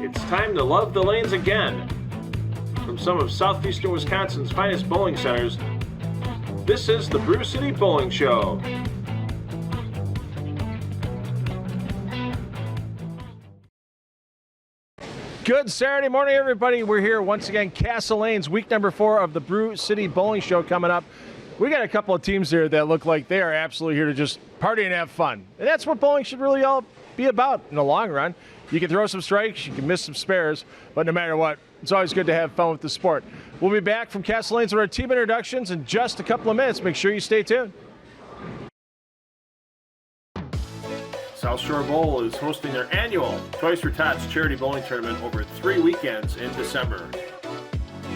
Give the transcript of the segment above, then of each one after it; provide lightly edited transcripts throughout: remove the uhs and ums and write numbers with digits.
It's time to love the lanes again. From some of southeastern Wisconsin's finest bowling centers, this is the Brew City Bowling Show. Good Saturday morning, everybody. We're here once again, Castle Lanes, week number 4 of the Brew City Bowling Show coming up. We got a couple of teams here that look like they are absolutely here to just party and have fun. And that's what bowling should really all be about in the long run. You can throw some strikes, you can miss some spares, but no matter what, it's always good to have fun with the sport. We'll be back from Castle Lanes with our team introductions in just a couple of minutes. Make sure you stay tuned. South Shore Bowl is hosting their annual Toys for Tots charity bowling tournament over 3 weekends in December.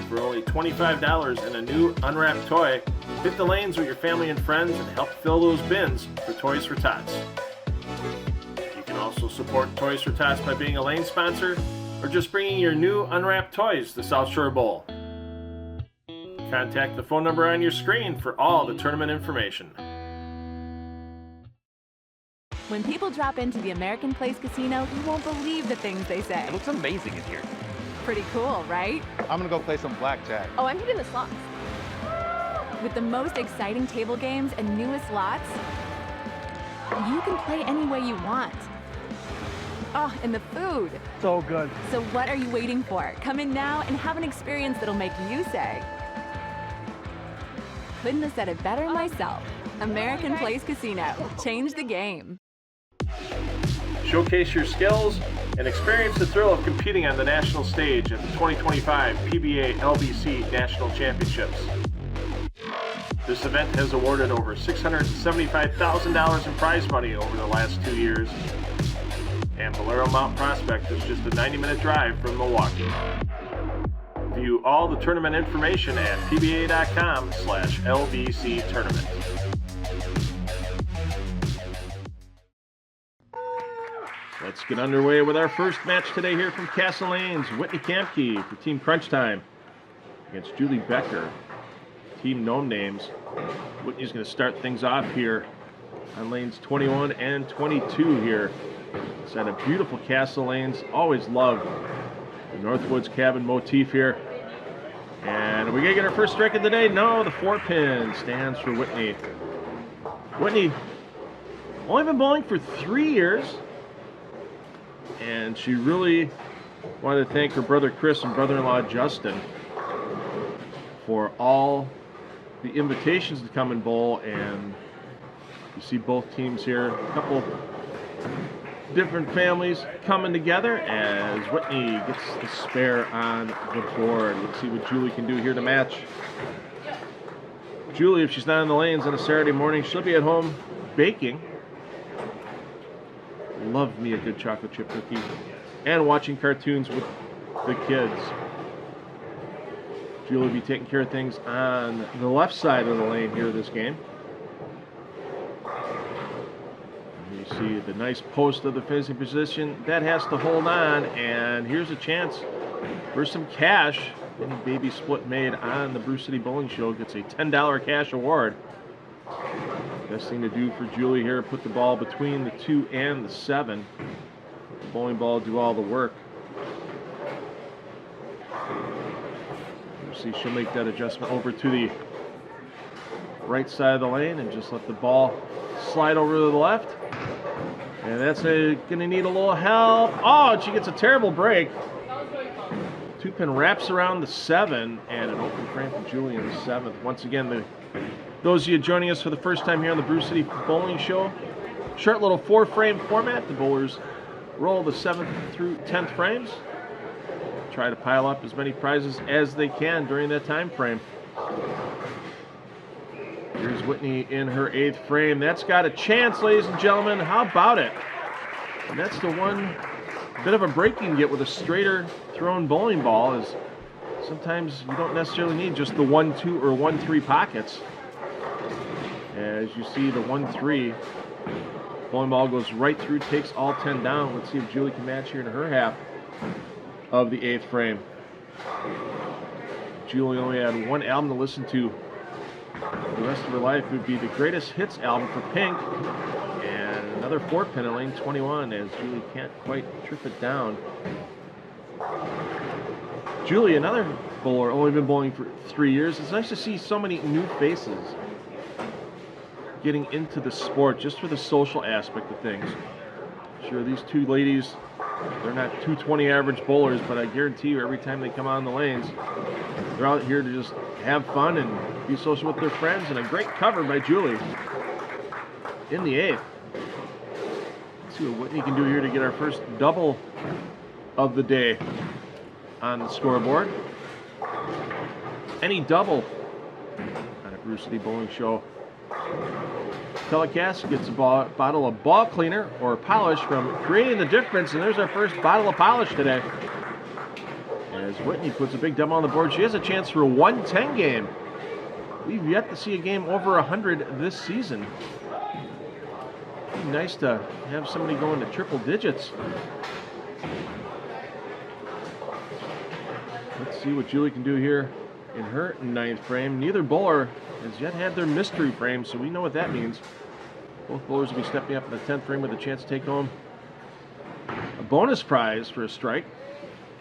For only $25 and a new unwrapped toy, hit the lanes with your family and friends and help fill those bins for Toys for Tots. You can also support Toys for Tots by being a lane sponsor or just bringing your new unwrapped toys to South Shore Bowl. Contact the phone number on your screen for all the tournament information. When people drop into the American Place Casino, you won't believe the things they say. It looks amazing in here. Pretty cool, right? I'm gonna go play some blackjack. Oh, I'm hitting the slots. With the most exciting table games and newest slots, you can play any way you want. Oh, and the food. So good. So what are you waiting for? Come in now and have an experience that'll make you say, couldn't have said it better myself. American Place Casino. Change the game. Showcase your skills and experience the thrill of competing on the national stage at the 2025 PBA LBC National Championships. This event has awarded over $675,000 in prize money over the last 2 years, and Valero Mount Prospect is just a 90-minute drive from Milwaukee. View all the tournament information at pba.com/LBC tournament. Let's get underway with our first match today here from Castle Lanes. Whitney Kampke for Team Crunch Time against Julie Becker, Team Gnome Names. Whitney's going to start things off here on lanes 21 and 22 here. It's at a beautiful Castle Lanes. Always love the Northwoods cabin motif here. And are we going to get our first strike of the day? No, the 4-pin stands for Whitney. Whitney only been bowling for 3 years. And she really wanted to thank her brother Chris and brother-in-law Justin for all the invitations to come and bowl. And you see both teams here, a couple different families coming together as Whitney gets the spare on the board. Let's see what Julie can do here to match. Julie, if she's not in the lanes on a Saturday morning, she'll be at home baking. Love me a good chocolate chip cookie and watching cartoons with the kids. Julie will be taking care of things on the left side of the lane here this game. You see the nice post of the finishing position. That has to hold on, and here's a chance for some cash. Any baby split made on the Brew City Bowling Show gets a $10 cash award. Best thing to do for Julie here, put the ball between the 2 and the 7. The bowling ball do all the work. You see she'll make that adjustment over to the right side of the lane and just let the ball slide over to the left. And that's going to need a little help. Oh, and she gets a terrible break. 2-pin wraps around the 7 and an open frame for Julie in the 7th. Once again, those of you joining us for the first time here on the Brew City Bowling Show, short little 4-frame format. The bowlers roll the 7th through 10th frames. Try to pile up as many prizes as they can during that time frame. Here's Whitney in her 8th frame. That's got a chance, ladies and gentlemen. How about it? And that's the one bit of a break you can get with a straighter thrown bowling ball, is sometimes you don't necessarily need just the 1-2 or 1-3 pockets. As you see, the 1-3 bowling ball goes right through, takes all 10 down. Let's see if Julie can match here in her half of the 8th frame. Julie only had one album to listen to the rest of her life. It would be the Greatest Hits album for Pink, and another 4-pin in lane 21 as Julie can't quite trip it down. Julie, another bowler, only been bowling for 3 years. It's nice to see so many new faces getting into the sport just for the social aspect of things. Sure, these two ladies, they're not 220 average bowlers, but I guarantee you every time they come on the lanes, they're out here to just have fun and be social with their friends. And a great cover by Julie in the 8th. Let's see what Whitney can do here to get our first double of the day on the scoreboard. Any double on a Brew City Bowling Show telecast gets a bottle of ball cleaner or polish from Creating the Difference, and there's our first bottle of polish today. As Whitney puts a big double on the board, she has a chance for a 110 game. We've yet to see a game over 100 this season. It'd be nice to have somebody go into triple digits. Let's see what Julie can do here in her 9th frame. Neither bowler has yet had their mystery frame, so we know what that means. Both bowlers will be stepping up in the 10th frame with a chance to take home a bonus prize for a strike.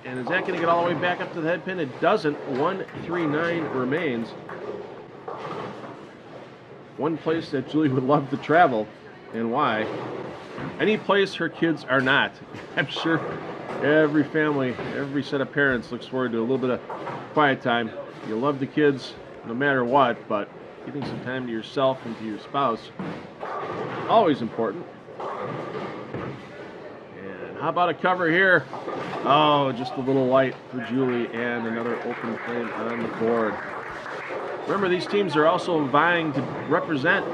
And is that going to get all the way back up to the head pin? It doesn't. 139 remains. One place that Julie would love to travel, and why? Any place her kids are not. I'm sure every family, every set of parents looks forward to a little bit of quiet time. You love the kids no matter what, but getting some time to yourself and to your spouse, always important. And how about a cover here? Oh, just a little light for Julie and another open frame on the board. Remember, these teams are also vying to represent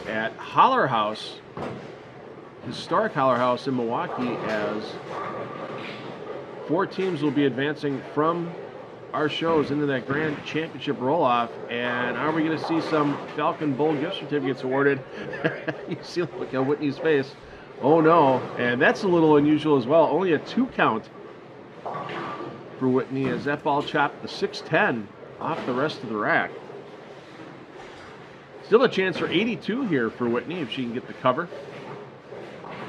at Holler House, historic Holler House in Milwaukee, as 4 teams will be advancing from our shows into that grand championship roll-off. And are we going to see some Falcon Bowl gift certificates awarded? You see, look at Whitney's face. Oh no, and that's a little unusual as well. Only a 2 count for Whitney as that ball chopped the 610 off the rest of the rack. Still a chance for 82 here for Whitney if she can get the cover.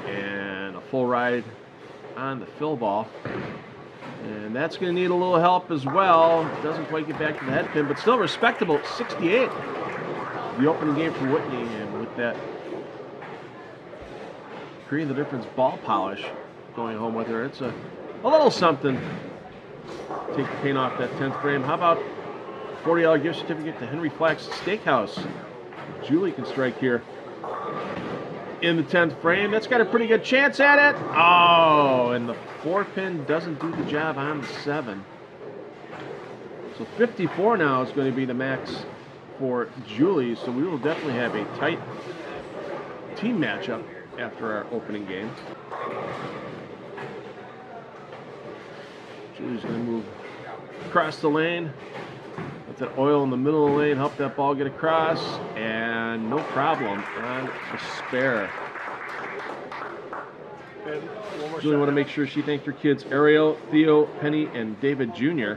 And a full ride on the fill ball. And that's going to need a little help as well. Doesn't quite get back to the head pin, but still respectable. 68. The opening game for Whitney, and with that Creating the Difference ball polish going home with her, it's a little something. Take the paint off that 10th frame. How about $40 gift certificate to Henry Flack's Steakhouse? Julie can strike here in the 10th frame. That's got a pretty good chance at it. Oh, and the 4-pin doesn't do the job on the 7. So 54 now is going to be the max for Julie. So we will definitely have a tight team matchup after our opening game. Julie's going to move across the lane. Let that oil in the middle of the lane help that ball get across, and no problem on the spare. Julie want to make sure she thanked her kids, Ariel, Theo, Penny, and David Jr.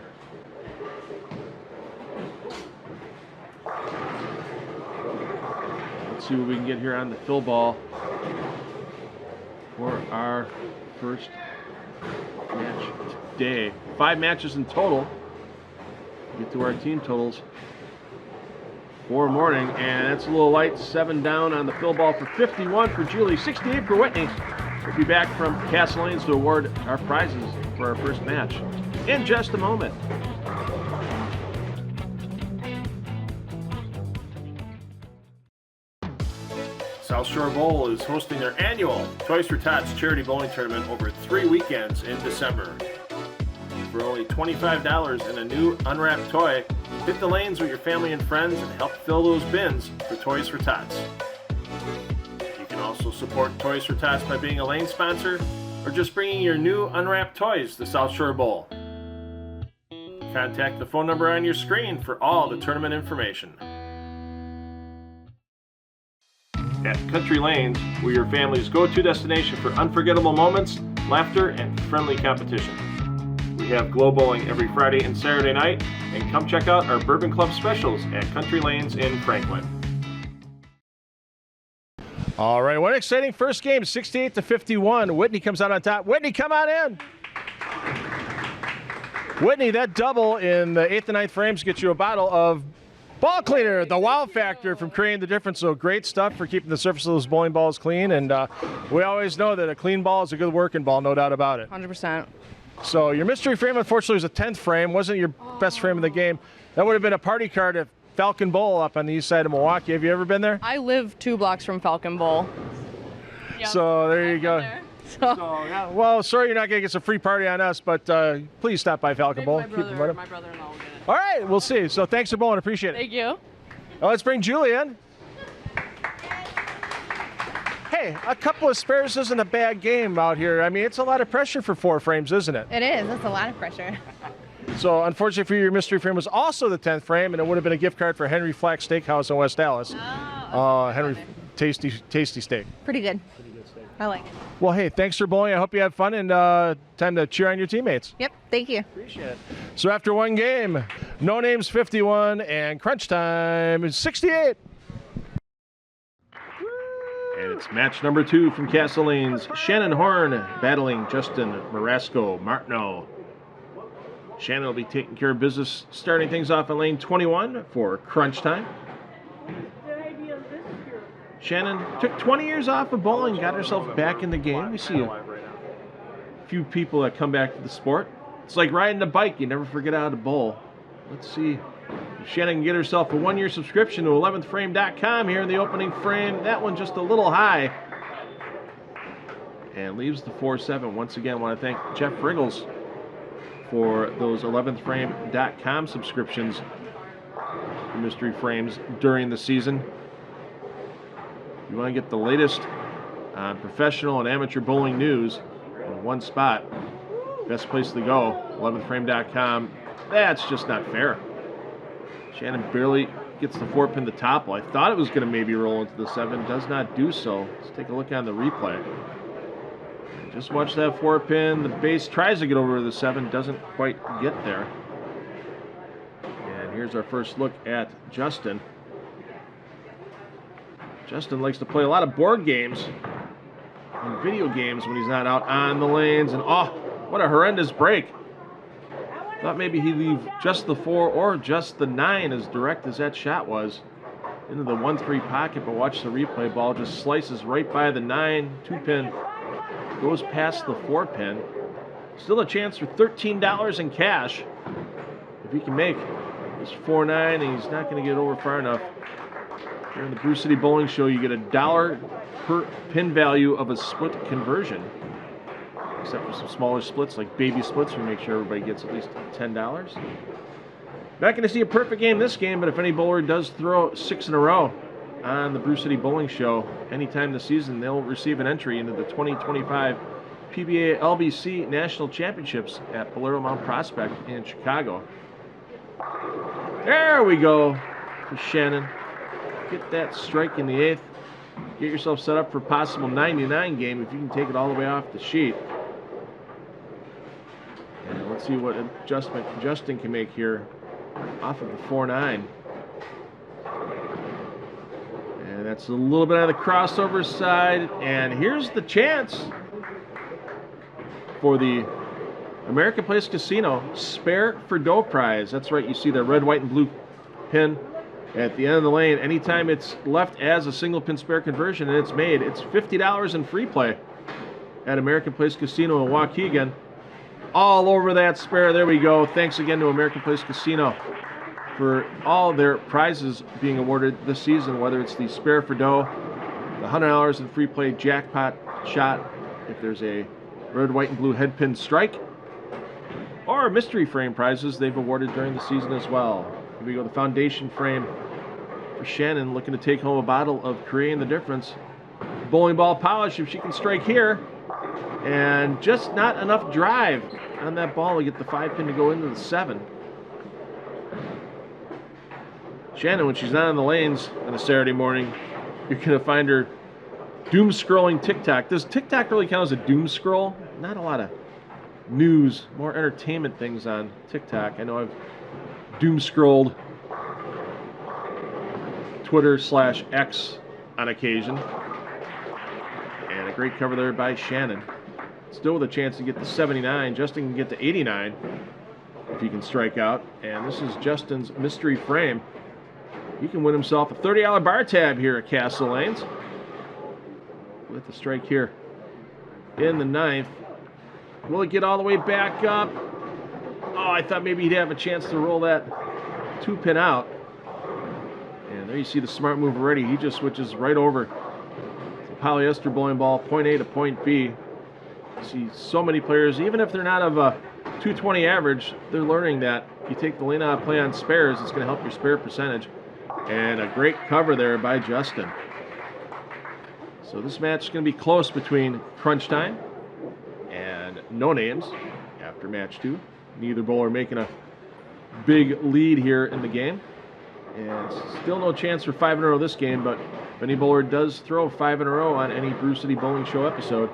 Let's see what we can get here on the fill ball for our first match today. 5 matches in total. Get to our team totals for morning, and that's a little light. 7 down on the fill ball for 51 for Julie, 68 for Whitney. We'll be back from Castle Lanes to award our prizes for our first match in just a moment. South Shore Bowl is hosting their annual Toys for Tots charity bowling tournament over 3 weekends in December. For only $25 and a new unwrapped toy, hit the lanes with your family and friends and help fill those bins for Toys for Tots. You can also support Toys for Tots by being a lane sponsor or just bringing your new unwrapped toys to South Shore Bowl. Contact the phone number on your screen for all the tournament information. At Country Lanes, we're your family's go-to destination for unforgettable moments, laughter, and friendly competition. We have glow bowling every Friday and Saturday night, and come check out our Bourbon Club specials at Country Lanes in Franklin. All right, what an exciting first game, 68-51. Whitney comes out on top. Whitney, come on in. Whitney, that double in the 8th and 9th frames gets you a bottle of Ball Cleaner, the wow factor from Creating the Difference. So great stuff for keeping the surface of those bowling balls clean. And we always know that a clean ball is a good working ball, no doubt about it. 100%. So your mystery frame, unfortunately, was a 10th frame. Wasn't your best frame of the game. That would have been a party card at Falcon Bowl up on the east side of Milwaukee. Have you ever been there? I live 2 blocks from Falcon Bowl. Yep. So there you go. So Yeah. Well, sorry you're not going to get some free party on us, but please stop by Falcon Bowl. my brother-in-law will get it. All right, we'll see. So thanks for bowling. Appreciate it. Thank you. Now let's bring Julie in. Hey, a couple of spares isn't a bad game out here. I mean, it's a lot of pressure for 4 frames, isn't it? It is. That's a lot of pressure. So unfortunately for you, your mystery frame was also the 10th frame, and it would have been a gift card for Henry Flack Steakhouse in West Dallas. Henry, tasty steak. Pretty good. I like it. Well, hey, thanks for bowling. I hope you have fun, and time to cheer on your teammates. Yep. Thank you. Appreciate it. So after one game, No Names 51 and crunch time is 68. And it's match number 2 from Castle Lanes. Shannon Horn battling Justin Marasco Martineau. Shannon will be taking care of business, starting things off in lane 21 for crunch time. Shannon took 20 years off of bowling, got herself back in the game. We see a few people that come back to the sport. It's like riding a bike. You never forget how to bowl. Let's see if Shannon can get herself a 1-year subscription to 11thframe.com here in the opening frame. That one just a little high. And leaves the 4-7. Once again, I want to thank Jeff Friggles for those 11thframe.com subscriptions for mystery frames during the season. You want to get the latest on professional and amateur bowling news in one spot. Best place to go, 11thframe.com. That's just not fair. Shannon barely gets the 4-pin to topple. I thought it was going to maybe roll into the 7. Does not do so. Let's take a look on the replay. Just watch that 4-pin. The base tries to get over the 7. Doesn't quite get there. And here's our first look at Justin. Justin likes to play a lot of board games and video games when he's not out on the lanes. And oh, what a horrendous break. Thought maybe he'd leave just the 4 or just the 9, as direct as that shot was, into the 1-3 pocket. But watch the replay. Ball just slices right by the 9, 2-pin, goes past the 4-pin. Still a chance for $13 in cash if he can make this 4-9, and he's not going to get over far enough. Here in the Brew City Bowling Show, you get $1 per pin value of a split conversion. Except for some smaller splits, like baby splits, we make sure everybody gets at least $10. Not going to see a perfect game this game, but if any bowler does throw 6 in a row on the Brew City Bowling Show anytime this season, they'll receive an entry into the 2025 PBA LBC National Championships at Bolero Mount Prospect in Chicago. There we go for Shannon. Get that strike in the 8th. Get yourself set up for a possible 99 game if you can take it all the way off the sheet. And let's see what adjustment Justin can make here off of the 4-9. And that's a little bit on the crossover side. And here's the chance for the American Place Casino Spare for Dough prize. That's right, you see the red, white, and blue pin at the end of the lane. Anytime it's left as a single pin spare conversion and it's made, it's $50 in free play at American Place Casino in Waukegan. All over that spare. There we go. Thanks again to American Place Casino for all their prizes being awarded this season, whether it's the Spare for Dough, the $100 in free play jackpot shot, if there's a red, white, and blue head pin strike, or mystery frame prizes they've awarded during the season as well. Here we go, the foundation frame for Shannon, looking to take home a bottle of Creating the Difference bowling ball polish if she can strike here. And just not enough drive on that ball to get the 5-pin to go into the 7. Shannon, when she's not on the lanes on a Saturday morning, you're going to find her doom scrolling TikTok. Does TikTok really count as a doom scroll? Not a lot of news, more entertainment things on TikTok. I know I've doom scrolled Twitter/X on occasion. And a great cover there by Shannon. Still with a chance to get to 79. Justin can get to 89. if he can strike out. And this is Justin's mystery frame. He can win himself a $30 bar tab here at Castle Lanes with the strike here in the 9th. Will it get all the way back up? Oh, I thought maybe he'd have a chance to roll that 2-pin out. And there you see the smart move already. He just switches right over the polyester bowling ball, point A to point B. You see so many players, even if they're not of a 220 average, they're learning that you take the lane out, play on spares, it's going to help your spare percentage. And a great cover there by Justin. So this match is going to be close between Crunch Time and No Names after match 2. Neither bowler making a big lead here in the game. And still no chance for 5 in a row this game, but if any bowler does throw 5 in a row on any Brew City Bowling Show episode,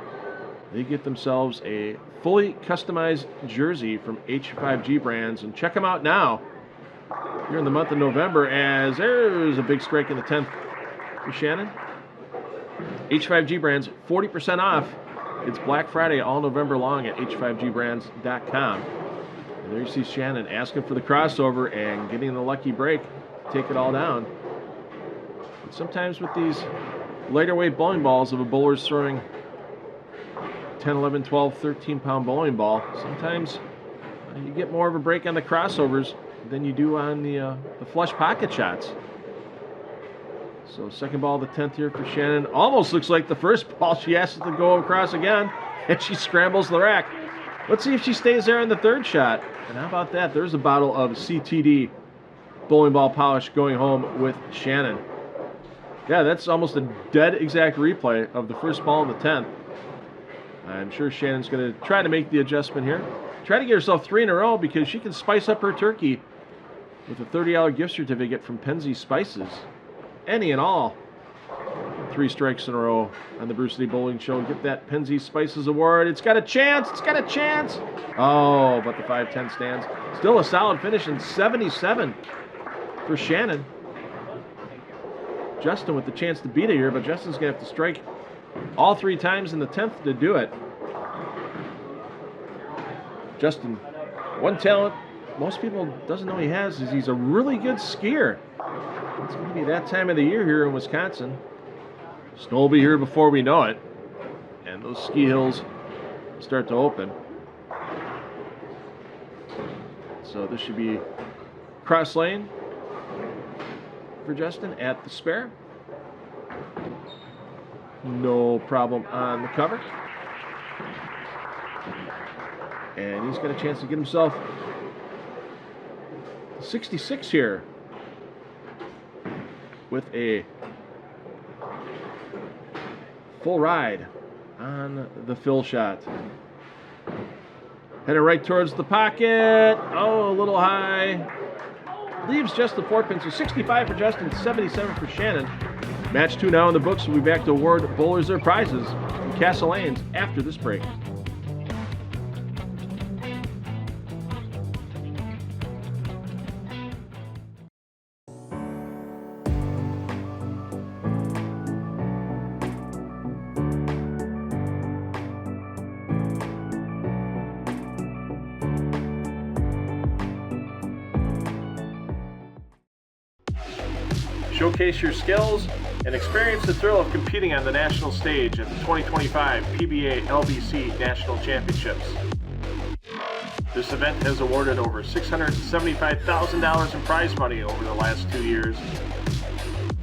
they get themselves a fully customized jersey from H5G Brands. And check them out now here in the month of November, as there's a big strike in the 10th for Shannon. H5G Brands, 40% off. It's Black Friday all November long at h5gbrands.com. And there you see Shannon asking for the crossover and getting the lucky break. Take it all down. But sometimes with these lighter weight bowling balls, if a bowler's throwing 10, 11, 12, 13-pound bowling ball, sometimes you get more of a break on the crossovers than you do on the flush pocket shots. So second ball of the 10th here for Shannon. Almost looks like the first ball. She has to go across again, and she scrambles the rack. Let's see if she stays there on the third shot. And how about that? There's a bottle of CTD bowling ball polish going home with Shannon. Yeah, that's almost a dead exact replay of the first ball in the 10th. I'm sure Shannon's going to try to make the adjustment here. Try to get herself 3 in a row because she can spice up her turkey with a $30 gift certificate from Penzi Spices. Any and all 3 strikes in a row on the Brew City Bowling Show and get that Penzi Spices award. It's got a chance. It's got a chance. Oh, but the 5-10 stands. Still a solid finish in 77 for Shannon. Justin with the chance to beat it here, but Justin's going to have to strike all 3 times in the 10th to do it. Justin, one talent most people doesn't know he has is he's a really good skier. It's going to be that time of the year here in Wisconsin. Snow will be here before we know it, and those ski hills start to open. So this should be cross lane for Justin at the spare. No problem on the cover. And he's got a chance to get himself 66 here with a full ride on the fill shot. Headed right towards the pocket. Oh, a little high. Leaves just the 4-pin. So 65 for Justin, 77 for Shannon. Match 2 now in the books. We'll be back to award bowlers their prizes from Castle Lanes after this break. Showcase your skills and experience the thrill of competing on the national stage at the 2025 PBA LBC National Championships. This event has awarded over $675,000 in prize money over the last 2 years,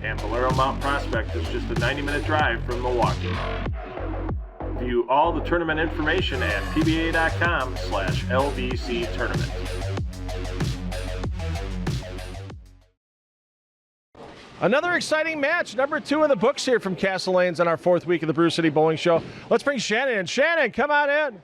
and Valero Mount Prospect is just a 90-minute drive from Milwaukee. View all the tournament information at pba.com/LBC tournament. Another exciting match, number 2 in the books here from Castle Lanes on our 4th week of the Brew City Bowling Show. Let's bring Shannon in. Shannon, come on in.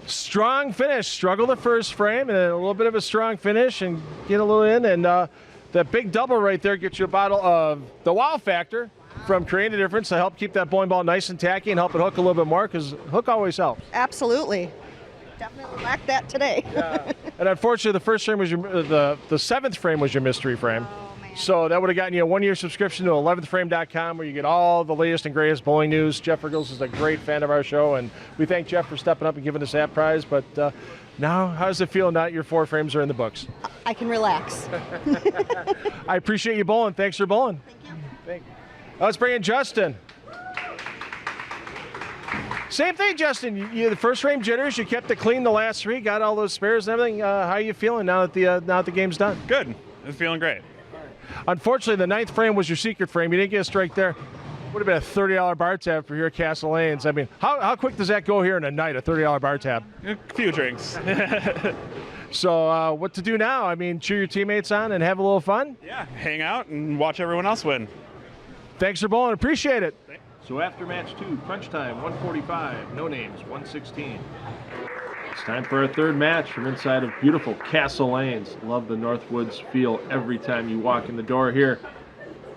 Strong finish. Struggle the first frame, and then a little bit of a strong finish, and get a little in. And that big double right there gets you a bottle of the Wow Factor from Create a Difference to help keep that bowling ball nice and tacky and help it hook a little bit more, because hook always helps. Absolutely. Definitely lacked that today. Yeah. And unfortunately, the first frame was the 7th frame was your mystery frame. Oh, man. So that would have gotten you a 1-year subscription to 11thframe.com where you get all the latest and greatest bowling news. Jeff Riggles is a great fan of our show, and we thank Jeff for stepping up and giving us that prize. But now, how does it feel now that your 4 frames are in the books? I can relax. I appreciate you bowling. Thanks for bowling. Thank you. Let's bring in Justin. Same thing, Justin. You the first frame jitters. You kept it clean the last 3. Got all those spares and everything. How are you feeling now that the game's done? Good. I'm feeling great. Unfortunately, the 9th frame was your secret frame. You didn't get a strike there. Would have been a $30 bar tab for here at Castle Lanes. I mean, how quick does that go here in a night, a $30 bar tab? A few drinks. So what to do now? I mean, cheer your teammates on and have a little fun? Yeah, hang out and watch everyone else win. Thanks for bowling. Appreciate it. So after match 2, crunch time, 145, no names, 116. It's time for our 3rd match from inside of beautiful Castle Lanes. Love the Northwoods feel every time you walk in the door here.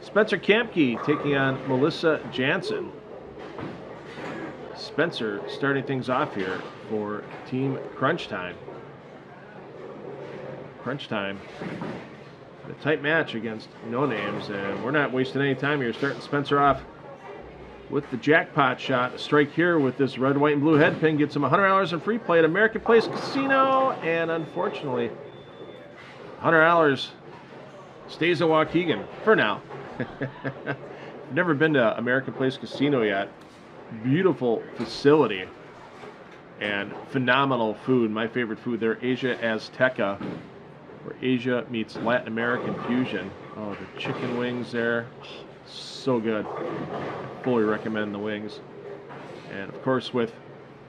Spencer Kamke taking on Melissa Jansen. Spencer starting things off here for Team Crunch Time. Crunch Time. A tight match against no names, and we're not wasting any time here. Starting Spencer off with the jackpot shot. A strike here with this red, white, and blue head pin gets him $100 in free play at American Place Casino, and unfortunately, $100 stays at Waukegan for now. Never been to American Place Casino yet. Beautiful facility and phenomenal food. My favorite food there, Asia Azteca, where Asia meets Latin American fusion. Oh, the chicken wings there. Oh, so good. Fully recommend the wings. And of course, with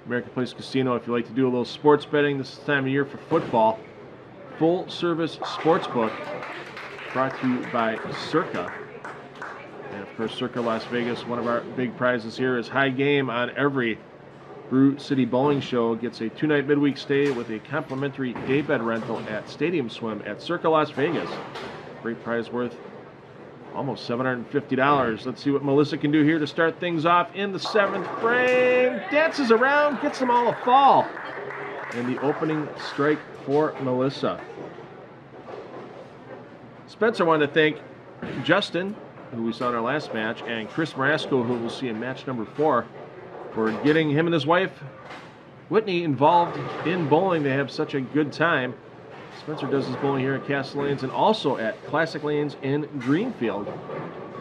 American Place Casino, if you like to do a little sports betting this time of year for football, full service sports book brought to you by Circa. And of course, Circa Las Vegas, one of our big prizes here is high game on every Brew City Bowling Show. Gets a 2-night midweek stay with a complimentary daybed rental at Stadium Swim at Circa Las Vegas. Great prize worth almost $750. Let's see what Melissa can do here to start things off in the 7th frame. Dances around, gets them all a fall. And the opening strike for Melissa. Spencer wanted to thank Justin, who we saw in our last match, and Chris Marasco, who we'll see in match number 4, for getting him and his wife, Whitney, involved in bowling. They have such a good time. Spencer does his bowling here at Castle Lanes and also at Classic Lanes in Greenfield.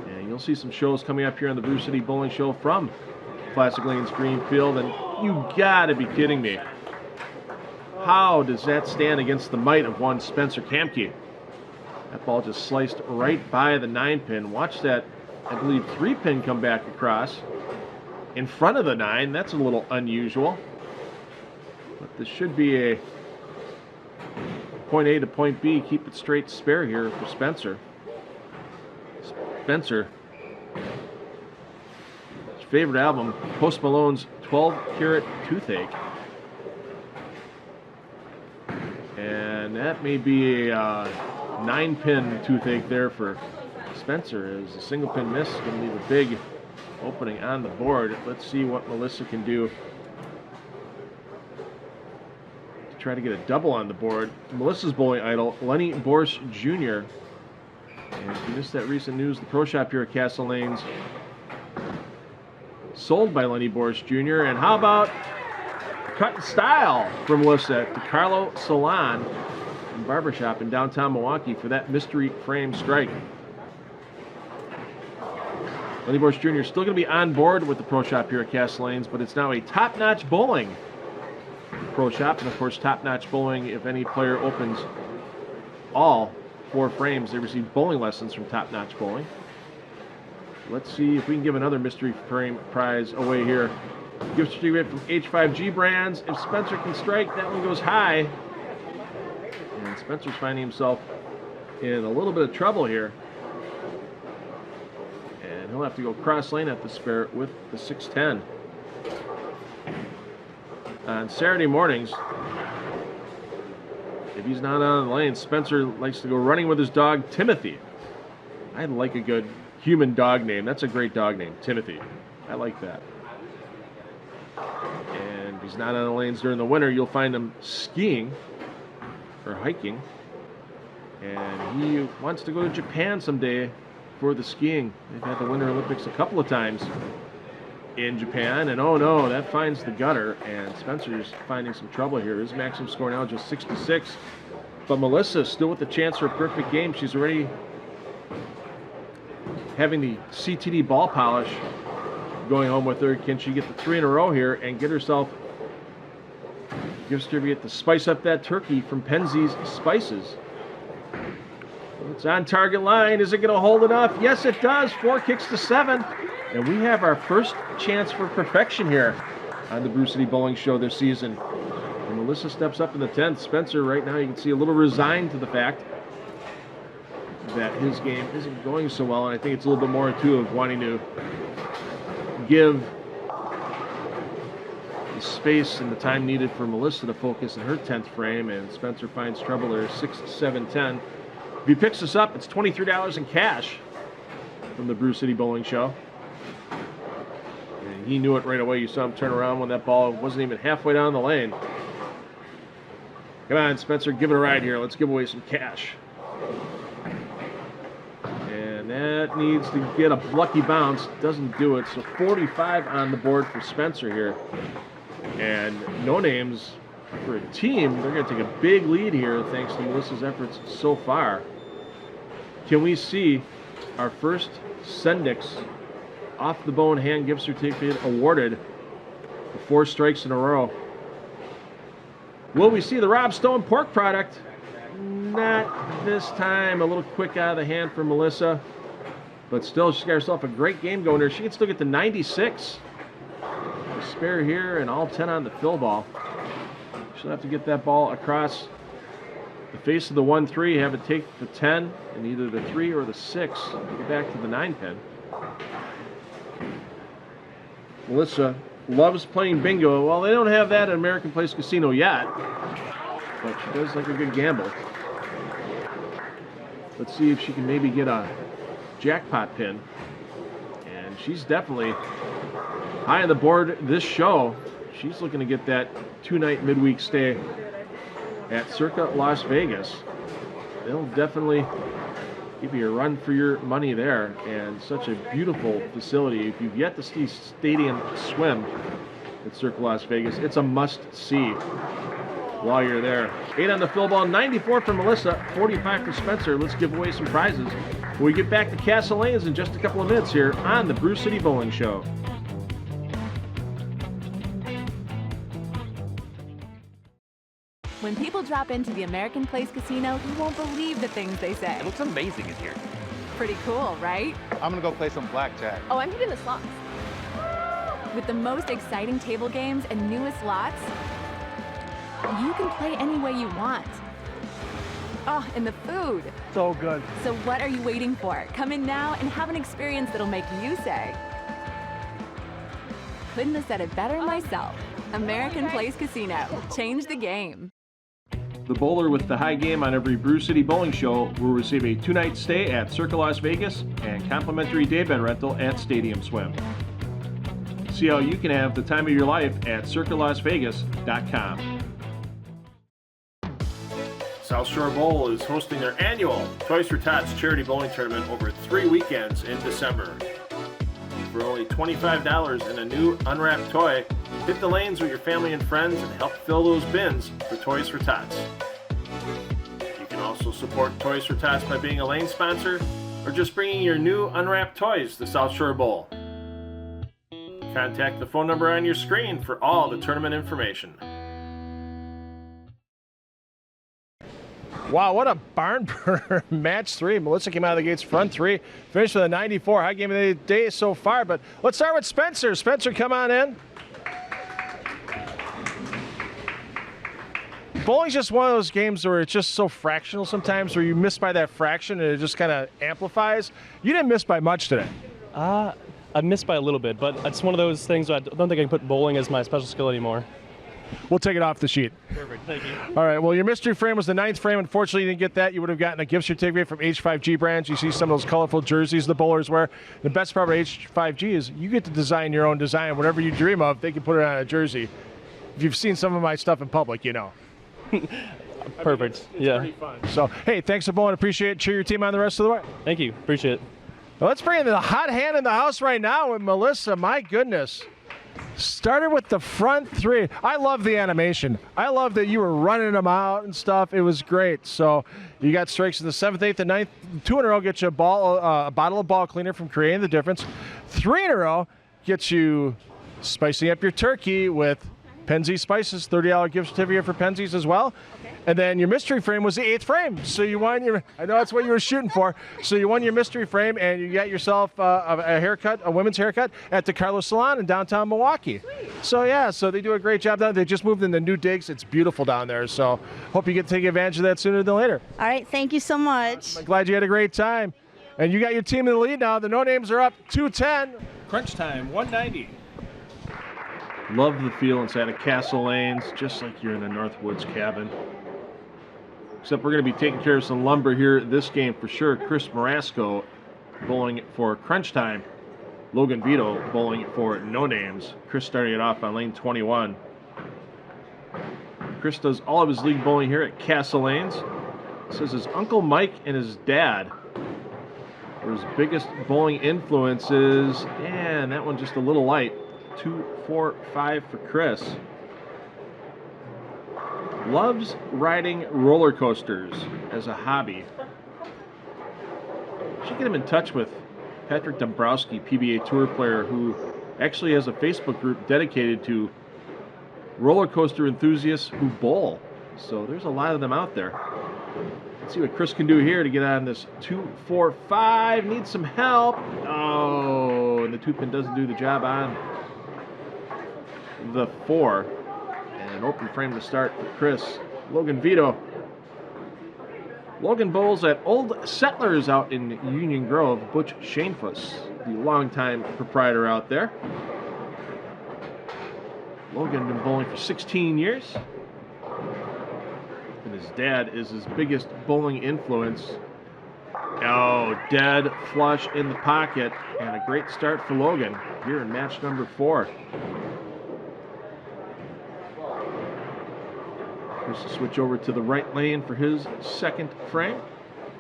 And you'll see some shows coming up here on the Brew City Bowling Show from Classic Lanes Greenfield. And you gotta be kidding me. How does that stand against the might of one Spencer Kamke? That ball just sliced right by the 9-pin. Watch that, I believe, 3-pin come back across in front of the 9. That's a little unusual. But this should be a point A to point B. Keep it straight spare here for Spencer. Spencer, his favorite album, Post Malone's 12 Karat Toothache. And that may be a 9-pin toothache there for Spencer, as a single pin miss is going to leave a big opening on the board. Let's see what Melissa can do to try to get a double on the board. Melissa's bowling idol, Lenny Borsch Jr. And if you missed that recent news, the pro shop here at Castle Lanes sold by Lenny Borsch Jr. And how about cut and style from Melissa at the Carlo Salon and Barbershop in downtown Milwaukee for that mystery frame strike. Lenny Borsch Jr. is still going to be on board with the pro shop here at Castle Lanes, but it's now a top-notch bowling pro shop. And of course, top-notch bowling, if any player opens all 4 frames, they receive bowling lessons from top-notch bowling. Let's see if we can give another mystery frame prize away here. Gift certificate from H5G Brands. If Spencer can strike, that one goes high. And Spencer's finding himself in a little bit of trouble here. And he'll have to go cross lane at the spare with the 610. On Saturday mornings, if he's not on the lane, Spencer likes to go running with his dog, Timothy. I like a good human dog name. That's a great dog name, Timothy. I like that. And if he's not on the lanes during the winter, you'll find him skiing or hiking. And he wants to go to Japan someday for the skiing. They've had the Winter Olympics a couple of times in Japan, and oh no, that finds the gutter, and Spencer's finding some trouble here. His maximum score now just 66, but Melissa still with the chance for a perfect game. She's already having the CTD ball polish going home with her. Can she get the 3 in a row here and get herself gift certificate to spice up that turkey from Penzeys Spices? It's on target line. Is it going to hold enough? Yes, it does. 4 kicks to 7. And we have our first chance for perfection here on the Brew City Bowling Show this season. And Melissa steps up in the 10th. Spencer, right now, you can see a little resigned to the fact that his game isn't going so well. And I think it's a little bit more, too, of wanting to give the space and the time needed for Melissa to focus in her 10th frame. And Spencer finds trouble there, 6, 7, 10. If he picks this up, it's $23 in cash from the Brew City Bowling Show. And he knew it right away. You saw him turn around when that ball wasn't even halfway down the lane. Come on, Spencer, give it a ride here. Let's give away some cash. And that needs to get a lucky bounce. Doesn't do it. So 45 on the board for Spencer here. And no names for a team. They're going to take a big lead here thanks to Melissa's efforts so far. Can we see our first Sendix off the bone hand gift certificate awarded for 4 strikes in a row? Will we see the Rob Stone pork product? Not this time. A little quick out of the hand for Melissa. But still, she's got herself a great game going there. She can still get to 96. A spare here and all 10 on the fill ball. She'll have to get that ball across the face of the 1-3, have it take the 10 and either the 3 or the 6 to get back to the 9 pin. Melissa loves playing bingo. Well, they don't have that at American Place Casino yet, but she does like a good gamble. Let's see if she can maybe get a jackpot pin. And she's definitely high on the board this show. She's looking to get that 2-night midweek stay at Circa Las Vegas. They'll definitely give you a run for your money there, and such a beautiful facility. If you've yet to see Stadium Swim at Circa Las Vegas, it's a must-see while you're there. 8 on the fill ball, 94 for Melissa, 45 for Spencer. Let's give away some prizes when we get back to Castle Lanes in just a couple of minutes here on the Brew City Bowling Show. When people drop into the American Place Casino, you won't believe the things they say. It looks amazing in here. Pretty cool, right? I'm gonna go play some blackjack. Oh, I'm hitting the slots. With the most exciting table games and newest lots, you can play any way you want. Oh, and the food. So good. So what are you waiting for? Come in now and have an experience that'll make you say, couldn't have said it better myself. American Place Casino. Change the game. The bowler with the high game on every Brew City Bowling Show will receive a 2-night stay at Circa Las Vegas and complimentary daybed rental at Stadium Swim. See how you can have the time of your life at circalasvegas.com. South Shore Bowl is hosting their annual Toys for Tots charity bowling tournament over 3 weekends in December. For only $25 and a new unwrapped toy, hit the lanes with your family and friends and help fill those bins for Toys for Tots. You can also support Toys for Tots by being a lane sponsor or just bringing your new unwrapped toys to South Shore Bowl. Contact the phone number on your screen for all the tournament information. Wow, what a barn burner. Match 3. Melissa came out of the gates front 3. Finished with a 94. High game of the day so far. But let's start with Spencer. Spencer, come on in. Bowling's just one of those games where it's just so fractional sometimes, where you miss by that fraction and it just kind of amplifies. You didn't miss by much today. I missed by a little bit, but it's one of those things where I don't think I can put bowling as my special skill anymore. We'll take it off the sheet. Perfect, thank you. All right, well, your mystery frame was the 9th frame. Unfortunately, you didn't get that. You would have gotten a gift certificate from H5G Brands. You see some of those colorful jerseys the bowlers wear. The best part about H5G is you get to design your own design. Whatever you dream of, they can put it on a jersey. If you've seen some of my stuff in public, you know. perfect. Yeah. So, hey, thanks for bowling. Appreciate it. Cheer your team on the rest of the way. Thank you. Appreciate it. Well, let's bring in the hot hand in the house right now with Melissa. My goodness. Started with the front three. I love the animation. I love that you were running them out and stuff. It was great. So you got strikes in the 7th, 8th, and 9th. 2 in a row gets you a bottle of ball cleaner from Creating the Difference. 3 in a row gets you spicing up your turkey with Penzeys Spices, $30 gift certificate for Penzeys as well. And then your mystery frame was the 8th frame. So you won your, I know that's what you were shooting for. So you won your mystery frame and you got yourself a haircut, a women's haircut at the Carlos Salon in downtown Milwaukee. So yeah, so they do a great job down there. They just moved into new digs. It's beautiful down there. So hope you get to take advantage of that sooner than later. All right, thank you so much. I'm glad you had a great time. And you got your team in the lead now. The no names are up 210. Crunch time, 190. Love the feel inside of Castle Lanes, just like you're in a Northwoods cabin. Except we're going to be taking care of some lumber here this game for sure. Chris Marasco bowling for Crunch Time. Logan Vito bowling for No Names. Chris starting it off on lane 21. Chris does all of his league bowling here at Castle Lanes. Says his Uncle Mike and his dad were his biggest bowling influences. And that one just a little light. 2, 4, 5 for Chris. Loves riding roller coasters as a hobby. Should get him in touch with Patrick Dombrowski, PBA Tour player, who actually has a Facebook group dedicated to roller coaster enthusiasts who bowl. So there's a lot of them out there. Let's see what Chris can do here to get on this 2, 4, 5. Needs some help. Oh, and the 2-pin doesn't do the job on the 4. An open frame to start for Chris. Logan Vito. Logan bowls at Old Settlers out in Union Grove. Butch Shanefuss, the longtime proprietor out there. Logan been bowling for 16 years. And his dad is his biggest bowling influence. Oh, dead flush in the pocket. And a great start for Logan here in match number 4. Chris will switch over to the right lane for his second frame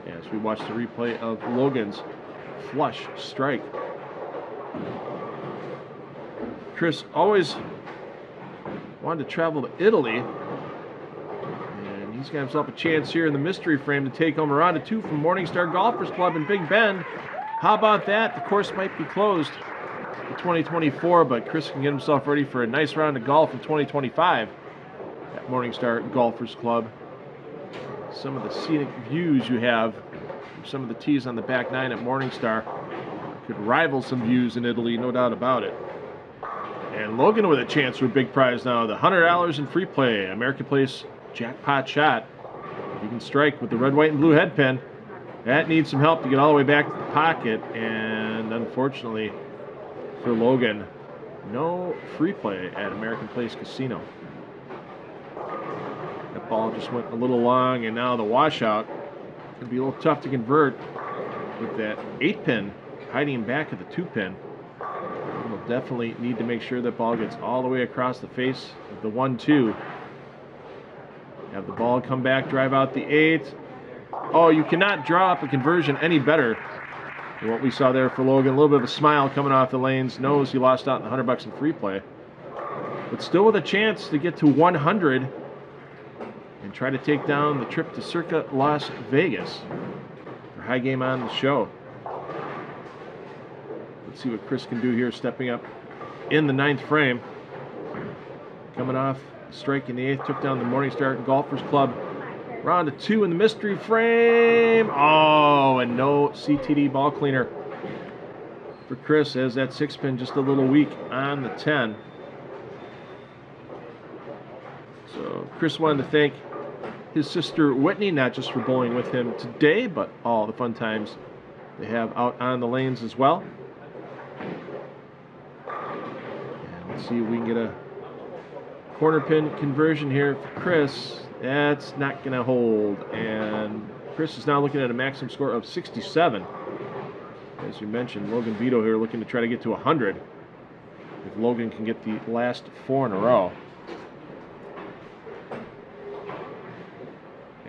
as we watch the replay of Logan's flush strike. Chris always wanted to travel to Italy, and he's got himself a chance here in the mystery frame to take home a round of 2 from Morningstar Golfers Club in Big Bend. How about that? The course might be closed in 2024, but Chris can get himself ready for a nice round of golf in 2025. At Morningstar Golfers Club. Some of the scenic views you have from some of the tees on the back 9 at Morningstar could rival some views in Italy, no doubt about it. And Logan with a chance for a big prize now, the $100 in free play, American Place jackpot shot. If you can strike with the red, white, and blue head pin, that needs some help to get all the way back to the pocket, and unfortunately for Logan, no free play at American Place Casino. That ball just went a little long, and now the washout could be a little tough to convert with that 8-pin hiding back of the 2-pin. We'll definitely need to make sure that ball gets all the way across the face of the 1-2. Have the ball come back, drive out the 8. Oh, you cannot draw up a conversion any better than what we saw there for Logan. A little bit of a smile coming off the lanes. Knows he lost out on the $100 in free play, but still with a chance to get to 100 and try to take down the trip to Circa Las Vegas for High Game on the show. Let's see what Chris can do here, stepping up in the 9th frame. Coming off a strike in the 8th, took down the Morningstar Golfers Club. Round of 2 in the mystery frame. Oh, and no CTD ball cleaner for Chris, as that 6-pin just a little weak on the 10. So Chris wanted to thank his sister Whitney, not just for bowling with him today, but all the fun times they have out on the lanes as well. And let's see if we can get a corner pin conversion here for Chris. That's not going to hold, and Chris is now looking at a maximum score of 67. As you mentioned, Logan Vito here looking to try to get to 100 if Logan can get the last 4 in a row.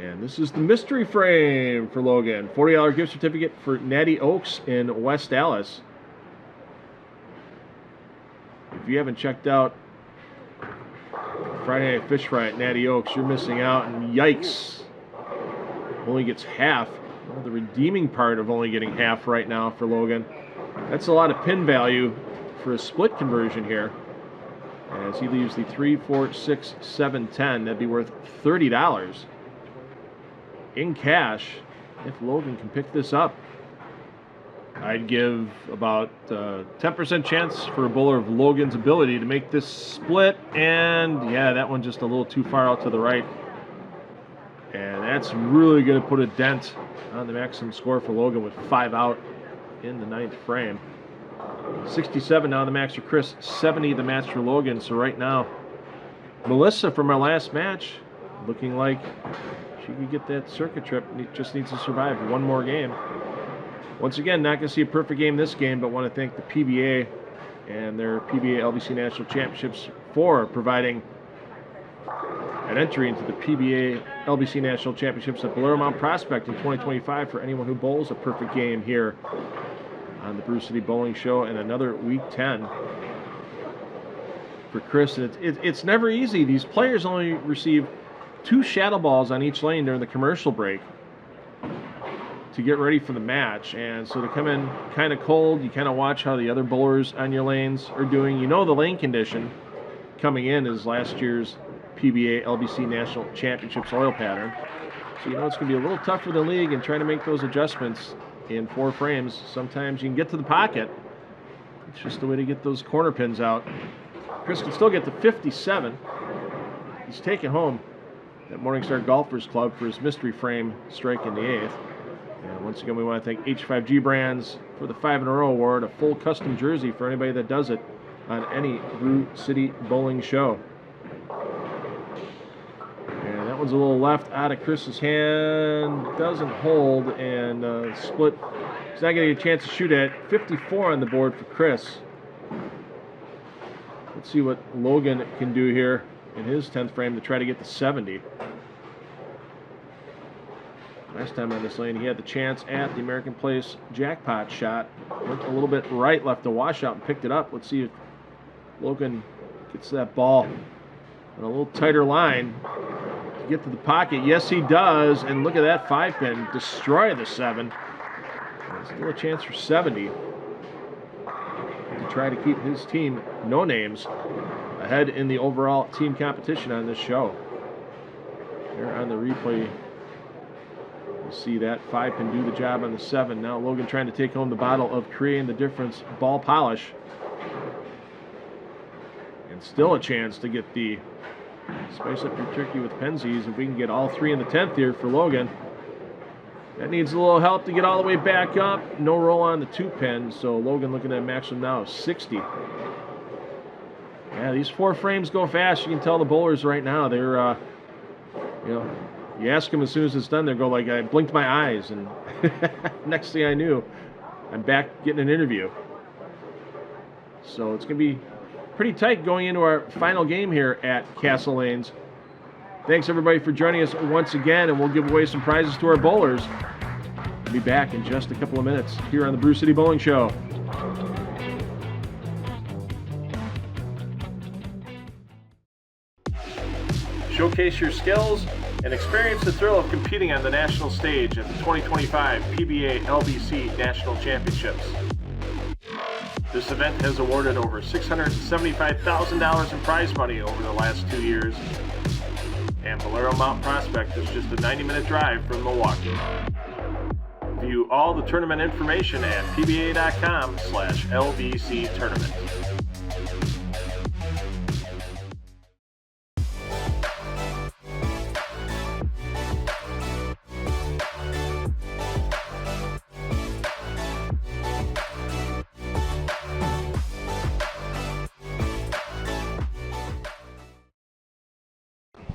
And this is the mystery frame for Logan. $40 gift certificate for Natty Oaks in West Dallas. If you haven't checked out Friday Night Fish Fry at Natty Oaks, you're missing out. And yikes, only gets half. Well, the redeeming part of only getting half right now for Logan. That's a lot of pin value for a split conversion here. As he leaves the 3, 4, 6, 7, 10, that'd be worth $30 in cash if Logan can pick this up. I'd give about 10% chance for a bowler of Logan's ability to make this split, and yeah, that one just a little too far out to the right. And that's really going to put a dent on the maximum score for Logan with 5 out in the 9th frame. 67 now the max for Chris, 70 the match for Logan. So right now, Melissa from our last match looking like she could get that circuit trip. Just needs to survive one more game. Once again, not going to see a perfect game this game, but want to thank the PBA and their PBA LBC National Championships for providing an entry into the PBA LBC National Championships at Bolero Mount Prospect in 2025 for anyone who bowls a perfect game here on the Brew City Bowling Show, and another week 10 for Chris. It's never easy. These players only receive 2 shadow balls on each lane during the commercial break to get ready for the match, and so to come in kind of cold, you kind of watch how the other bowlers on your lanes are doing. You know the lane condition coming in is last year's PBA LBC National Championships oil pattern, so you know it's going to be a little tough for the league, and trying to make those adjustments in 4 frames. Sometimes you can get to the pocket. It's just the way to get those corner pins out. Chris can still get to 57. He's taking home that Morningstar Golfers Club for his mystery frame strike in the 8th. And once again, we want to thank H5G Brands for the 5 in a row award, a full custom jersey for anybody that does it on any Brew City Bowling show. And that one's a little left out of Chris's hand. Doesn't hold, and split. He's not going to get a chance to shoot at. 54 on the board for Chris. Let's see what Logan can do here in his 10th frame to try to get to 70. Last time on this lane, he had the chance at the American Place jackpot shot. Went a little bit right, left the washout, and picked it up. Let's see if Logan gets that ball on a little tighter line to get to the pocket. Yes, he does. And look at that 5-pin. Destroy the 7. And still a chance for 70 to try to keep his team, No Names, ahead in the overall team competition on this show. Here on the replay, see that 5-pin do the job on the 7. Now Logan trying to take home the bottle of Creating the Difference ball polish. And still a chance to get the spice up your turkey with Penzies. If we can get all 3 in the 10th here for Logan. That needs a little help to get all the way back up. No roll on the 2-pin, so Logan looking at a maximum now of 60. Yeah, these 4 frames go fast. You can tell the bowlers right now, they're, you ask them as soon as it's done, they go like, I blinked my eyes, and next thing I knew, I'm back getting an interview. So it's going to be pretty tight going into our final game here at Castle Lanes. Thanks everybody for joining us once again, and we'll give away some prizes to our bowlers. We'll be back in just a couple of minutes here on the Brew City Bowling Show. Showcase your skills and experience the thrill of competing on the national stage at the 2025 PBA LBC National Championships. This event has awarded over $675,000 in prize money over the last 2 years, and Bolero Mount Prospect is just a 90-minute drive from Milwaukee. View all the tournament information at pba.com/LBC tournament.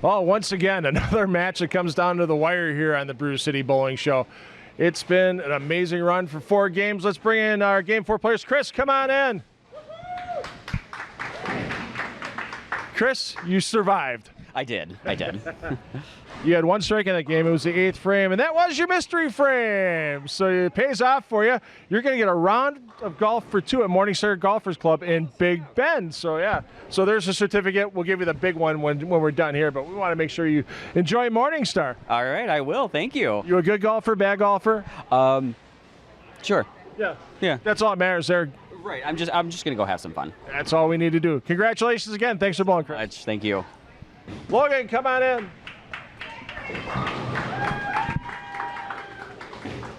Well, once again, another match that comes down to the wire here on the Brew City Bowling Show. It's been an amazing run for 4 games. Let's bring in our Game 4 players. Chris, come on in. Chris, you survived. I did. You had one strike in that game. It was the 8th frame, and that was your mystery frame. So it pays off for you. You're going to get a round of golf for 2 at Morningstar Golfers Club in Big Bend. So, yeah. So there's a certificate. We'll give you the big one when we're done here, but we want to make sure you enjoy Morningstar. All right, I will. Thank you. You a good golfer, bad golfer? Sure. Yeah. That's all that matters there. Right. I'm just gonna go have some fun. That's all we need to do. Congratulations again. Thanks for bowling, Chris. Thank you. Logan, come on in.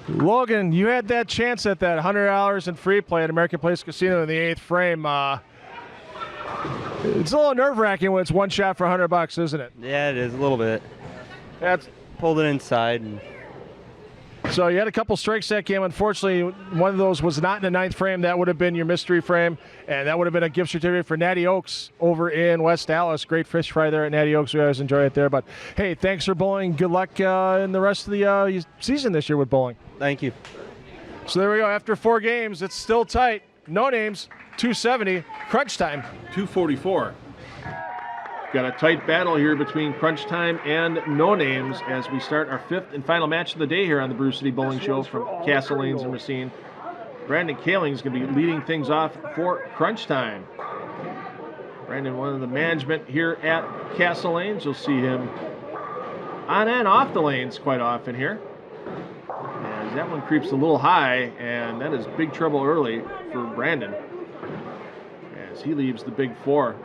Logan, you had that chance at that $100 in free play at American Place Casino in the 8th frame. It's a little nerve-wracking when it's one shot for $100, isn't it? Yeah, it is a little bit. That's pulled it inside. So you had a couple strikes that game. Unfortunately, one of those was not in the 9th frame. That would have been your mystery frame, and that would have been a gift certificate for Natty Oaks over in West Dallas. Great fish fry there at Natty Oaks. We always enjoy it there. But, hey, thanks for bowling. Good luck in the rest of the season this year with bowling. Thank you. So there we go. After 4 games, it's still tight. No names, 270. Crunch time, 244. Got a tight battle here between Crunch Time and No Names as we start our 5th and final match of the day here on the Brew City Bowling Show from Castle Lanes and Racine. Brandon Kaling is going to be leading things off for Crunch Time. Brandon, one of the management here at Castle Lanes. You'll see him on and off the lanes quite often here. As that one creeps a little high, and that is big trouble early for Brandon as he leaves the big 4.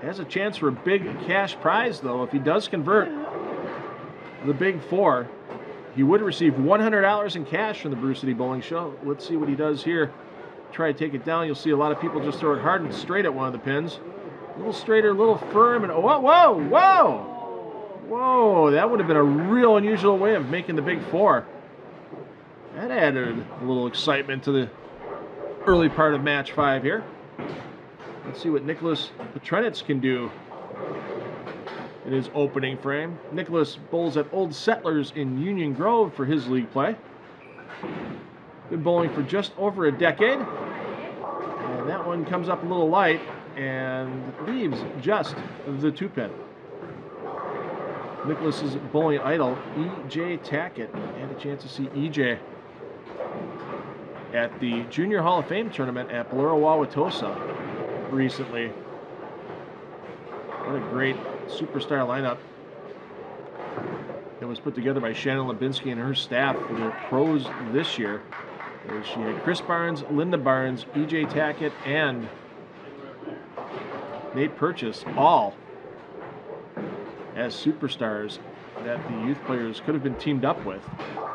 Has a chance for a big cash prize, though. If he does convert the big 4, he would receive $100 in cash from the Brew City Bowling Show. Let's see what he does here. Try to take it down. You'll see a lot of people just throw it hard and straight at one of the pins. A little straighter, a little firm, and whoa! That would have been a real unusual way of making the big 4. That added a little excitement to the early part of match 5 here. Let's see what Nicholas Petrenitz can do in his opening frame. Nicholas bowls at Old Settlers in Union Grove for his league play. Been bowling for just over a decade. And that one comes up a little light and leaves just the 2-pin. Nicholas's bowling idol, E.J. Tackett. Had a chance to see E.J. at the Junior Hall of Fame tournament at Ballura Wauwatosa recently. What a great superstar lineup that was put together by Shannon Lubinsky and her staff for the pros this year. She had Chris Barnes, Linda Barnes, E.J. Tackett, and Nate Purchase, all as superstars that the youth players could have been teamed up with,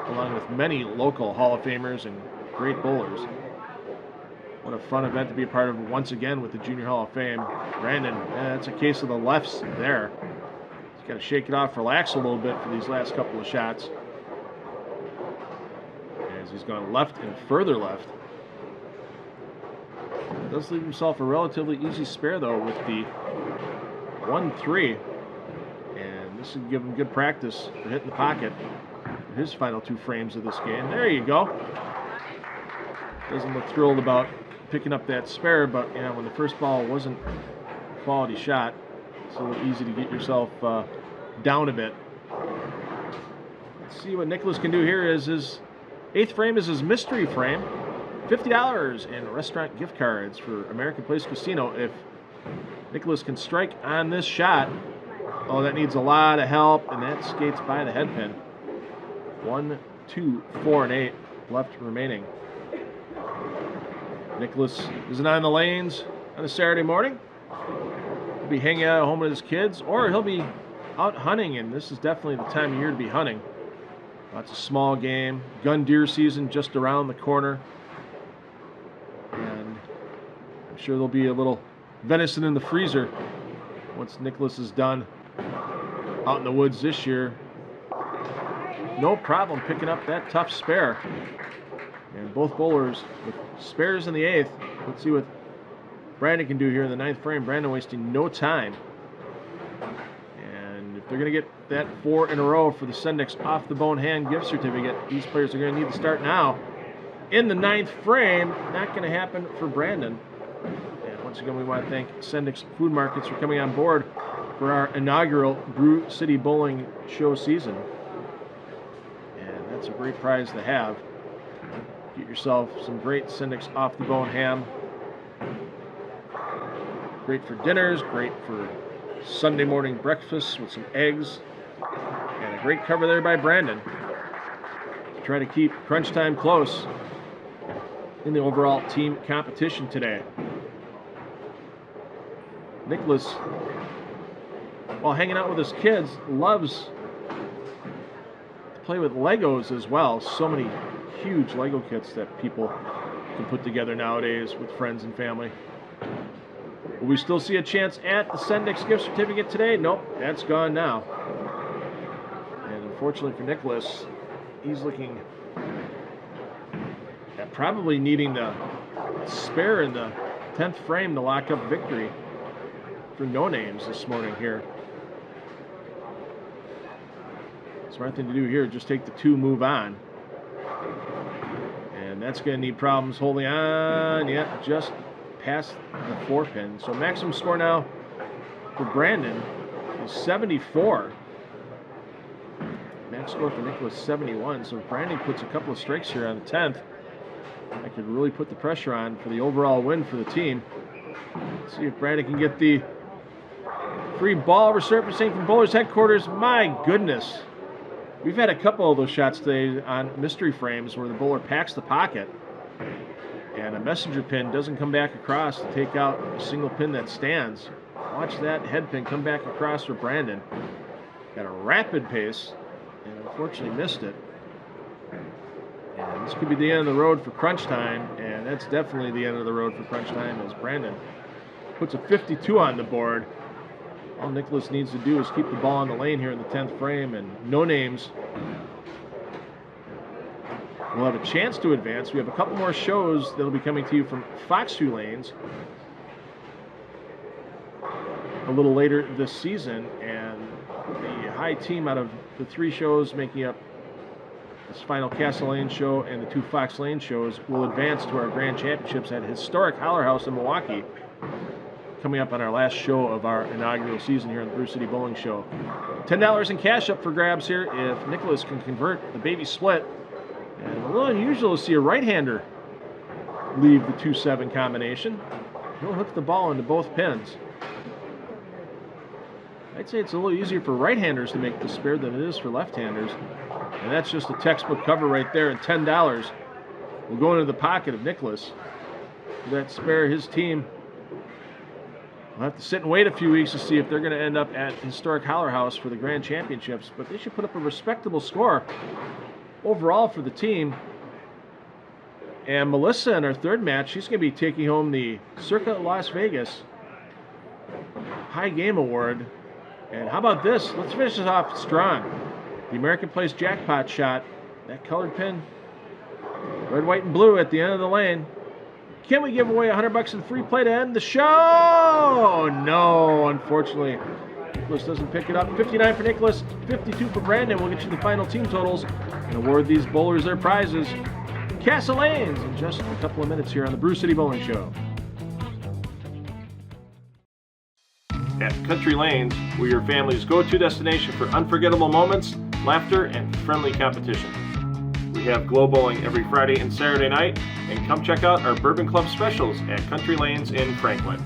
along with many local Hall of Famers and great bowlers. What a fun event to be a part of once again with the Junior Hall of Fame. Brandon, that's a case of the lefts there. He's got to shake it off, relax a little bit for these last couple of shots. As he's gone left and further left. Does leave himself a relatively easy spare though with the 1-3. And this will give him good practice for hitting the pocket for his final 2 frames of this game. There you go. Doesn't look thrilled about picking up that spare, but yeah, when the first ball wasn't a quality shot, it's a little easy to get yourself down a bit. Let's see what Nicholas can do here. Is his 8th frame is his mystery frame. $50 in restaurant gift cards for American Place Casino. If Nicholas can strike on this shot, oh, that needs a lot of help, and that skates by the head pin. 1, 2, 4, and 8 left remaining. Nicholas isn't on the lanes on a Saturday morning. He'll be hanging out at home with his kids, or he'll be out hunting, and this is definitely the time of year to be hunting. Lots of small game. Gun deer season just around the corner. And I'm sure there'll be a little venison in the freezer once Nicholas is done out in the woods this year. No problem picking up that tough spare. And both bowlers with spares in the 8th. Let's see what Brandon can do here in the 9th frame. Brandon wasting no time. And if they're going to get that 4 in a row for the Sendix off the bone hand gift certificate, these players are going to need to start now. In the 9th frame, not going to happen for Brandon. And once again, we want to thank Sendix Food Markets for coming on board for our inaugural Brew City Bowling Show season. And that's a great prize to have. Get yourself some great Syndics off the bone ham. Great for dinners, great for Sunday morning breakfast with some eggs. And a great cover there by Brandon to try to keep crunch time close in the overall team competition today. Nicholas, while hanging out with his kids, loves to play with Legos as well. So many huge Lego kits that people can put together nowadays with friends and family. Will we still see a chance at the Sendix gift certificate today? Nope, that's gone now. And unfortunately for Nicholas, he's looking at probably needing the spare in the 10th frame to lock up victory for no names this morning here. Smart thing to do here, just take the 2, move on. And that's going to need problems holding on. Yeah, just past the 4 pin. So maximum score now for Brandon is 74. Max score for Nicholas 71. So if Brandon puts a couple of strikes here on the 10th, that could really put the pressure on for the overall win for the team. Let's see if Brandon can get the free ball resurfacing from Bowlers Headquarters. My goodness. We've had a couple of those shots today on mystery frames where the bowler packs the pocket and a messenger pin doesn't come back across to take out a single pin that stands. Watch that head pin come back across for Brandon. Got a rapid pace and unfortunately missed it. And this could be the end of the road for crunch time, and that's definitely the end of the road for crunch time as Brandon puts a 52 on the board. All Nicholas needs to do is keep the ball in the lane here in the 10th frame, and no names will have a chance to advance. We have a couple more shows that will be coming to you from Fox 2 Lanes a little later this season, and the high team out of the 3 shows making up this final Castle Lane show and the 2 Fox Lane shows will advance to our Grand Championships at historic Holler House in Milwaukee, coming up on our last show of our inaugural season here on the Brew City Bowling Show. $10 in cash up for grabs here if Nicholas can convert the baby split. And a little unusual to see a right-hander leave the 2-7 combination. He'll hook the ball into both pins. I'd say it's a little easier for right-handers to make the spare than it is for left-handers. And that's just a textbook cover right there, and $10 will go into the pocket of Nicholas. For that spare, his team will have to sit and wait a few weeks to see if they're going to end up at historic Holler House for the Grand Championships, but they should put up a respectable score overall for the team. And Melissa in our 3rd match, she's going to be taking home the Circa Las Vegas High Game Award. And how about this? Let's finish this off strong. The American Place jackpot shot, that colored pin, red, white, and blue at the end of the lane. Can we give away $100 in free play to end the show? No, unfortunately. Nicholas doesn't pick it up. 59 for Nicholas, 52 for Brandon. We'll get you the final team totals and award these bowlers their prizes. Castle Lanes in just a couple of minutes here on the Brew City Bowling Show. At Country Lanes, we're your family's go-to destination for unforgettable moments, laughter, and friendly competition. We have glow bowling every Friday and Saturday night, and come check out our Bourbon Club specials at Country Lanes in Franklin.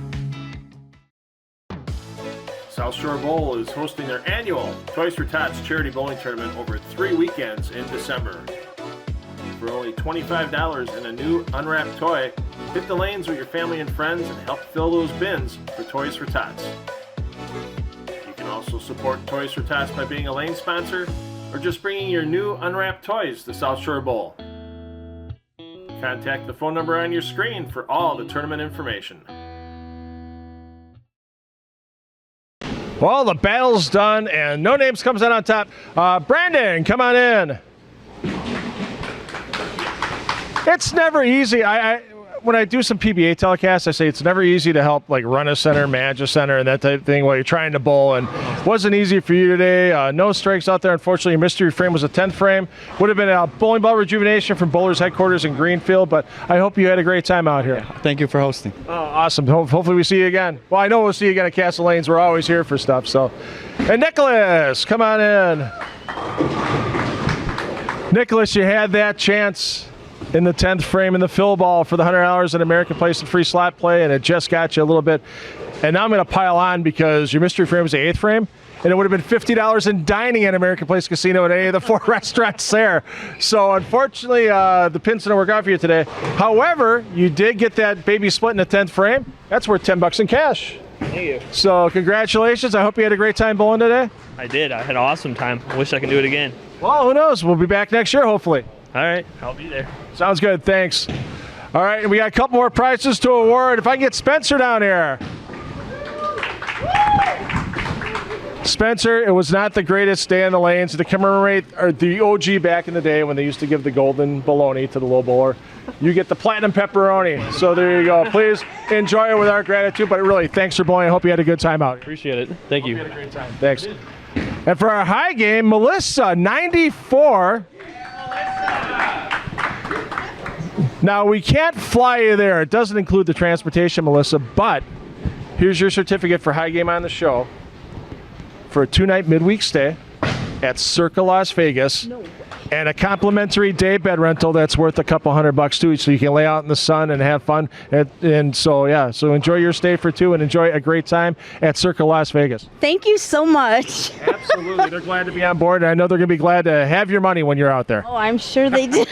South Shore Bowl is hosting their annual Toys for Tots charity bowling tournament over 3 weekends in December. For only $25 and a new unwrapped toy, hit the lanes with your family and friends and help fill those bins for Toys for Tots. You can also support Toys for Tots by being a lane sponsor or just bringing your new unwrapped toys to South Shore Bowl. Contact the phone number on your screen for all the tournament information. Well, the battle's done, and No Names comes out on top. Brandon, come on in. It's never easy. when I do some PBA telecasts, I say it's never easy to help like run a center, manage a center, and that type of thing while you're trying to bowl. And it wasn't easy for you today. No strikes out there. Unfortunately, your mystery frame was a 10th frame. Would have been a bowling ball rejuvenation from Bowlers headquarters in Greenfield, but I hope you had a great time out here. Thank you for hosting. Oh, awesome. Hopefully we see you again. Well, I know we'll see you again at Castle Lanes. We're always here for stuff. So, and Nicholas, come on in. Nicholas, you had that chance in the 10th frame in the fill ball for the $100 at American Place and free slot play, and it just got you a little bit. And now I'm going to pile on because your mystery frame was the 8th frame, and it would have been $50 in dining at American Place Casino at any of the 4 restaurants there. So unfortunately, the pins didn't work out for you today. However, you did get that baby split in the 10th frame. That's worth $10 in cash. Thank you. So congratulations. I hope you had a great time bowling today. I did. I had an awesome time. I wish I could do it again. Well, who knows? We'll be back next year, hopefully. All right. I'll be there. Sounds good. Thanks. All right, and we got a couple more prizes to award. If I can get Spencer down here. Spencer, it was not the greatest day in the lanes to commemorate the OG back in the day when they used to give the golden bologna to the low bowler. You get the platinum pepperoni. So there you go. Please enjoy it with our gratitude. But really, thanks for bowling. I hope you had a good time out. Appreciate it. Thank you. You had a great time. Thanks. And for our high game, Melissa, 94. Now, we can't fly you there. It doesn't include the transportation, Melissa, but here's your certificate for high game on the show for a 2-night midweek stay at Circa Las Vegas and a complimentary day bed rental that's worth a couple $100 too, so you can lay out in the sun and have fun. And so, yeah, so enjoy your stay for 2 and enjoy a great time at Circa Las Vegas. Thank you so much. Absolutely. They're glad to be on board, and I know they're going to be glad to have your money when you're out there. Oh, I'm sure they did.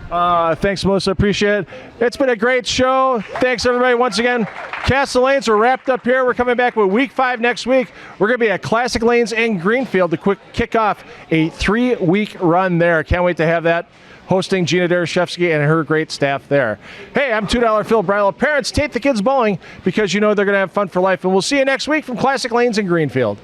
Thanks, Melissa. Appreciate it. It's been a great show. Thanks, everybody. Once again, Castle Lanes, we're wrapped up here. We're coming back with Week 5 next week. We're going to be at Classic Lanes in Greenfield to kick off a 3-week run there. Can't wait to have that. Hosting Gina Dereshevsky and her great staff there. Hey, I'm $2 Phil Bridal. Parents, take the kids bowling because you know they're going to have fun for life. And we'll see you next week from Classic Lanes in Greenfield.